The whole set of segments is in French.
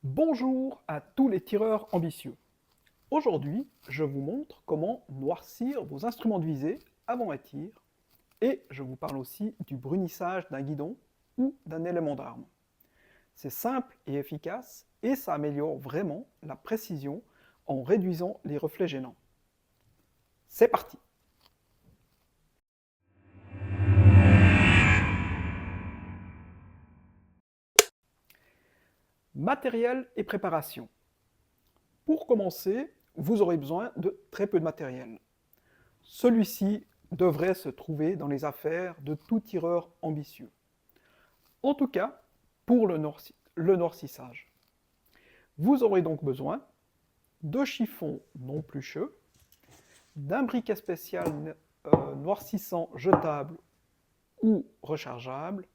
Bonjour à tous les tireurs ambitieux. Aujourd'hui, je vous montre comment noircir vos instruments de visée avant un tir et je vous parle aussi du brunissage d'un guidon ou d'un élément d'arme. C'est simple et efficace et ça améliore vraiment la précision en réduisant les reflets gênants. C'est parti! Matériel et préparation. Pour commencer, vous aurez besoin de très peu de matériel. Celui-ci devrait se trouver dans les affaires de tout tireur ambitieux. En tout cas, pour le noircissage. Vous aurez donc besoin de chiffons non plucheux, d'un briquet spécial noircissant jetable ou rechargeable,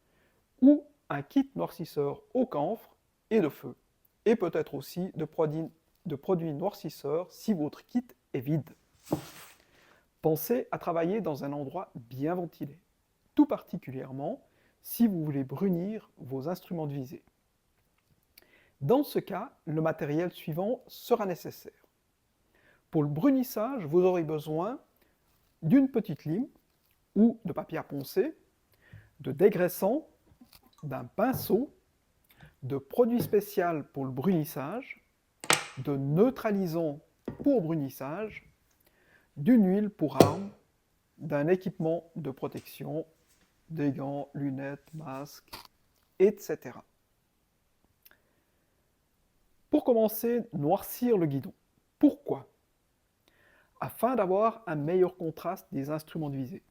ou un kit noircisseur au camphre et de feu, et peut-être aussi de produits noircisseurs si votre kit est vide. Pensez à travailler dans un endroit bien ventilé, tout particulièrement si vous voulez brunir vos instruments de visée. Dans ce cas, le matériel suivant sera nécessaire. Pour le brunissage, vous aurez besoin d'une petite lime ou de papier à poncer, de dégraissant, d'un pinceau, de produits spéciaux pour le brunissage, de neutralisant pour brunissage, d'une huile pour arme, d'un équipement de protection, des gants, lunettes, masques, etc. Pour commencer, noircir le guidon. Pourquoi? Afin d'avoir un meilleur contraste des instruments de visée.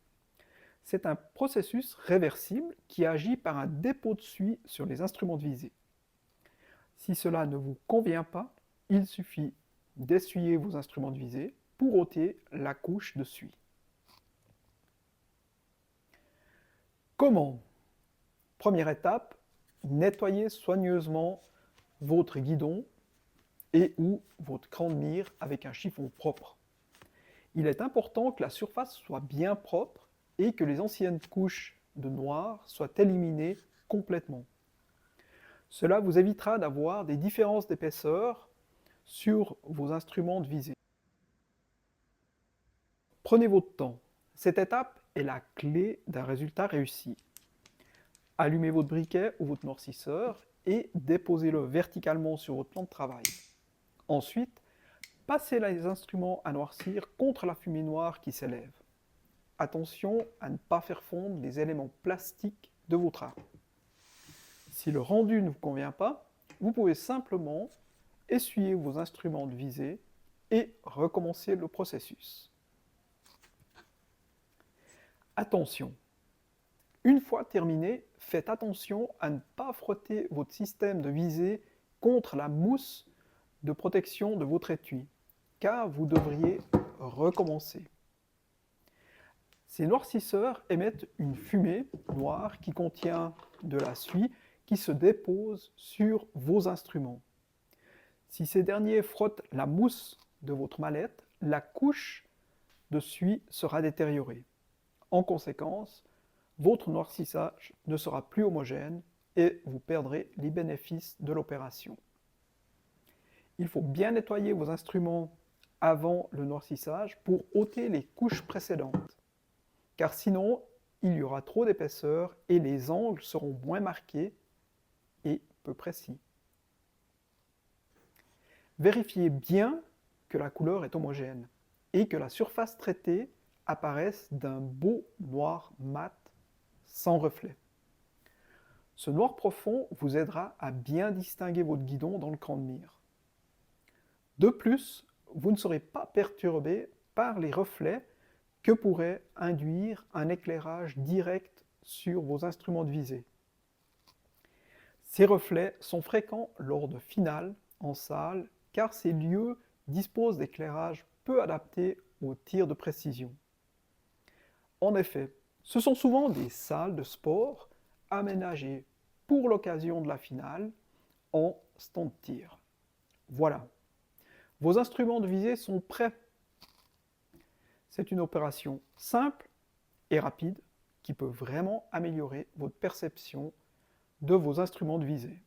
C'est un processus réversible qui agit par un dépôt de suie sur les instruments de visée. Si cela ne vous convient pas, il suffit d'essuyer vos instruments de visée pour ôter la couche de suie. Comment? Première étape, nettoyez soigneusement votre guidon et ou votre cran de mire avec un chiffon propre. Il est important que la surface soit bien propre et que les anciennes couches de noir soient éliminées complètement. Cela vous évitera d'avoir des différences d'épaisseur sur vos instruments de visée. Prenez votre temps. Cette étape est la clé d'un résultat réussi. Allumez votre briquet ou votre noircisseur et déposez-le verticalement sur votre plan de travail. Ensuite, passez les instruments à noircir contre la fumée noire qui s'élève. Attention à ne pas faire fondre les éléments plastiques de votre arme. Si le rendu ne vous convient pas, vous pouvez simplement essuyer vos instruments de visée et recommencer le processus. Attention! Une fois terminé, faites attention à ne pas frotter votre système de visée contre la mousse de protection de votre étui, car vous devriez recommencer. Ces noircisseurs émettent une fumée noire qui contient de la suie qui se dépose sur vos instruments. Si ces derniers frottent la mousse de votre mallette, la couche de suie sera détériorée. En conséquence, votre noircissage ne sera plus homogène et vous perdrez les bénéfices de l'opération. Il faut bien nettoyer vos instruments avant le noircissage pour ôter les couches précédentes, car sinon il y aura trop d'épaisseur et les angles seront moins marqués et peu précis. Vérifiez bien que la couleur est homogène et que la surface traitée apparaisse d'un beau noir mat sans reflet. Ce noir profond vous aidera à bien distinguer votre guidon dans le cran de mire. De plus, vous ne serez pas perturbé par les reflets que pourrait induire un éclairage direct sur vos instruments de visée. Ces reflets sont fréquents lors de finales en salle car ces lieux disposent d'éclairage peu adapté aux tirs de précision. En effet, ce sont souvent des salles de sport aménagées pour l'occasion de la finale en stand de tir. Voilà, vos instruments de visée sont prêts. C'est une opération simple et rapide qui peut vraiment améliorer votre perception de vos instruments de visée.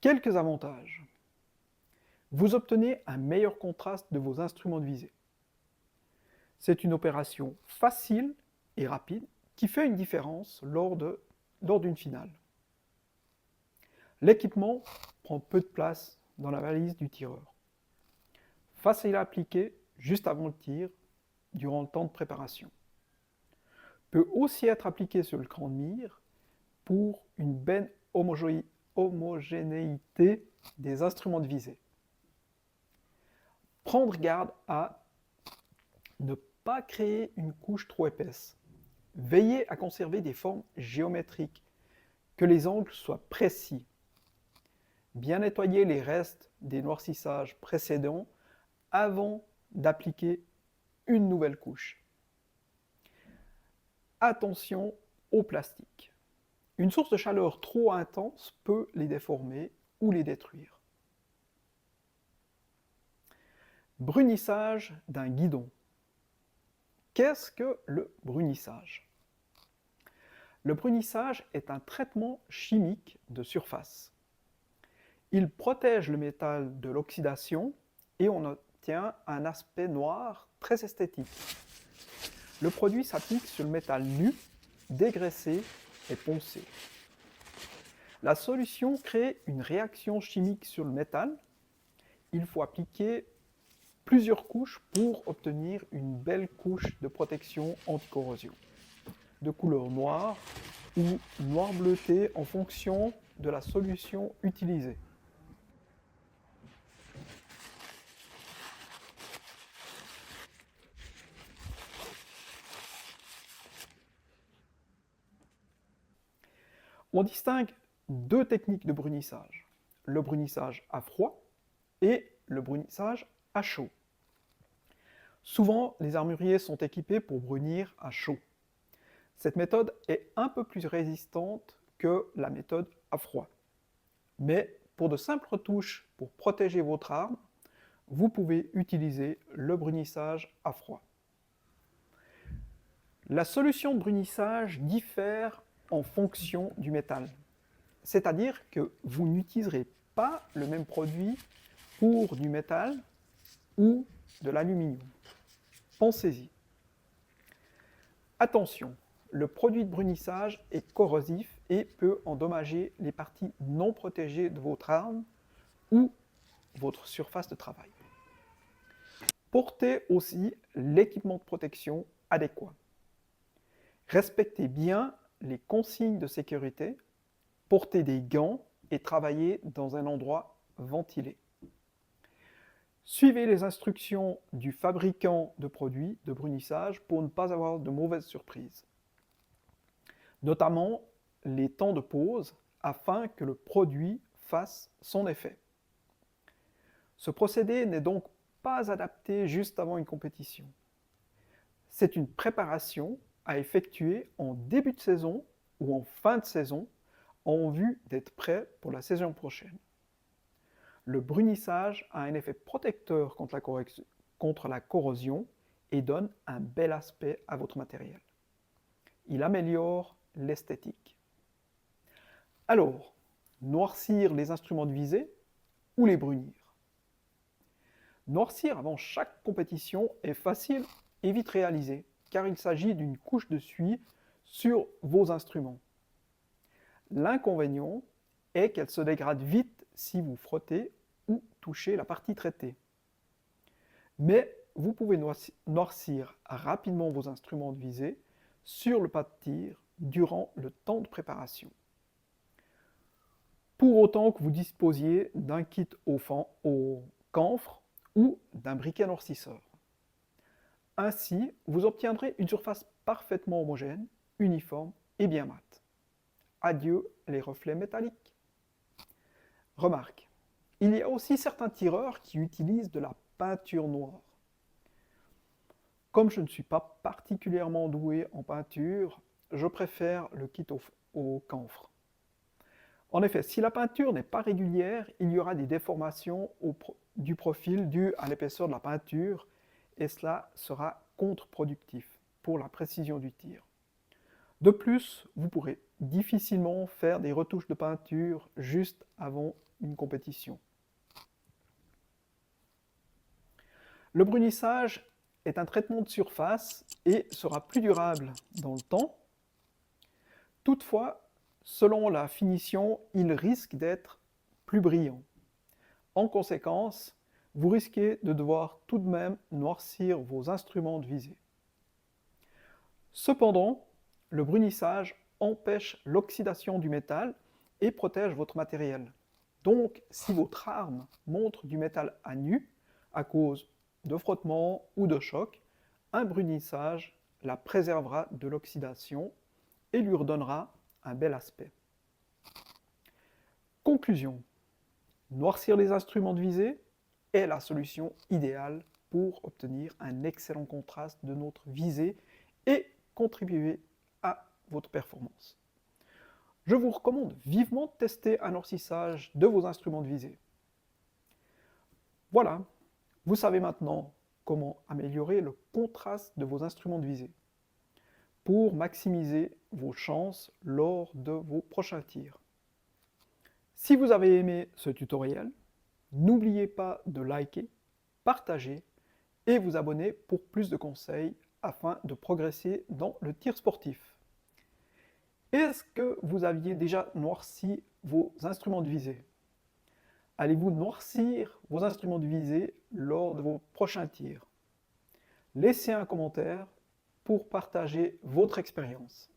Quelques avantages. Vous obtenez un meilleur contraste de vos instruments de visée. C'est une opération facile et rapide qui fait une différence lors d'une finale. L'équipement prend peu de place dans la valise du tireur. Facile à appliquer juste avant le tir, durant le temps de préparation. Peut aussi être appliqué sur le cran de mire pour une belle homogénéité des instruments de visée. Prendre garde à ne pas créer une couche trop épaisse. Veillez à conserver des formes géométriques, que les angles soient précis. Bien nettoyer les restes des noircissages précédents avant d'appliquer une nouvelle couche. Attention au plastique. Une source de chaleur trop intense peut les déformer ou les détruire. Brunissage d'un guidon. Qu'est-ce que le brunissage? Le brunissage est un traitement chimique de surface. Il protège le métal de l'oxydation et on obtient un aspect noir très esthétique. Le produit s'applique sur le métal nu, dégraissé et poncé. La solution crée une réaction chimique sur le métal. Il faut appliquer plusieurs couches pour obtenir une belle couche de protection anti-corrosion, de couleur noire ou noir bleuté en fonction de la solution utilisée. On distingue deux techniques de brunissage, le brunissage à froid et le brunissage à chaud. Souvent, les armuriers sont équipés pour brunir à chaud. Cette méthode est un peu plus résistante que la méthode à froid. Mais pour de simples retouches pour protéger votre arme, vous pouvez utiliser le brunissage à froid. La solution de brunissage diffère en fonction du métal. C'est-à-dire que vous n'utiliserez pas le même produit pour du métal ou de l'aluminium. Pensez-y. Attention, le produit de brunissage est corrosif et peut endommager les parties non protégées de votre arme ou votre surface de travail. Portez aussi l'équipement de protection adéquat. Respectez bien les consignes de sécurité, portez des gants et travaillez dans un endroit ventilé. Suivez les instructions du fabricant de produits de brunissage pour ne pas avoir de mauvaises surprises. Notamment les temps de pause afin que le produit fasse son effet. Ce procédé n'est donc pas adapté juste avant une compétition. C'est une préparation à effectuer en début de saison ou en fin de saison en vue d'être prêt pour la saison prochaine. Le brunissage a un effet protecteur contre la corrosion et donne un bel aspect à votre matériel. Il améliore l'esthétique. Alors, noircir les instruments de visée ou les brunir? Noircir avant chaque compétition est facile et vite réalisé, car il s'agit d'une couche de suie sur vos instruments. L'inconvénient est qu'elle se dégrade vite si vous frottez ou touchez la partie traitée. Mais vous pouvez noircir rapidement vos instruments de visée sur le pas de tir durant le temps de préparation. Pour autant que vous disposiez d'un kit au camphre ou d'un briquet noircisseur. Ainsi, vous obtiendrez une surface parfaitement homogène, uniforme et bien mate. Adieu les reflets métalliques. Remarque, il y a aussi certains tireurs qui utilisent de la peinture noire. Comme je ne suis pas particulièrement doué en peinture, je préfère le kit au camphre. En effet, si la peinture n'est pas régulière, il y aura des déformations du profil dues à l'épaisseur de la peinture et cela sera contre-productif pour la précision du tir. De plus, vous pourrez difficilement faire des retouches de peinture juste avant une compétition. Le brunissage est un traitement de surface et sera plus durable dans le temps. Toutefois, selon la finition, il risque d'être plus brillant. En conséquence, vous risquez de devoir tout de même noircir vos instruments de visée. Cependant, le brunissage empêche l'oxydation du métal et protège votre matériel. Donc, si votre arme montre du métal à nu, à cause de frottement ou de choc, un brunissage la préservera de l'oxydation et lui redonnera un bel aspect. Conclusion. Noircir les instruments de visée est la solution idéale pour obtenir un excellent contraste de notre visée et contribuer à votre performance. Je vous recommande vivement de tester un noircissage de vos instruments de visée. Voilà, vous savez maintenant comment améliorer le contraste de vos instruments de visée pour maximiser vos chances lors de vos prochains tirs. Si vous avez aimé ce tutoriel, n'oubliez pas de liker, partager et vous abonner pour plus de conseils afin de progresser dans le tir sportif. Est-ce que vous aviez déjà noirci vos instruments de visée? Allez-vous noircir vos instruments de visée lors de vos prochains tirs? Laissez un commentaire pour partager votre expérience.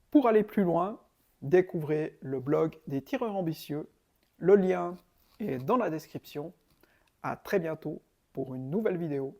Pour aller plus loin, découvrez le blog des tireurs ambitieux. Le lien est dans la description. À très bientôt pour une nouvelle vidéo.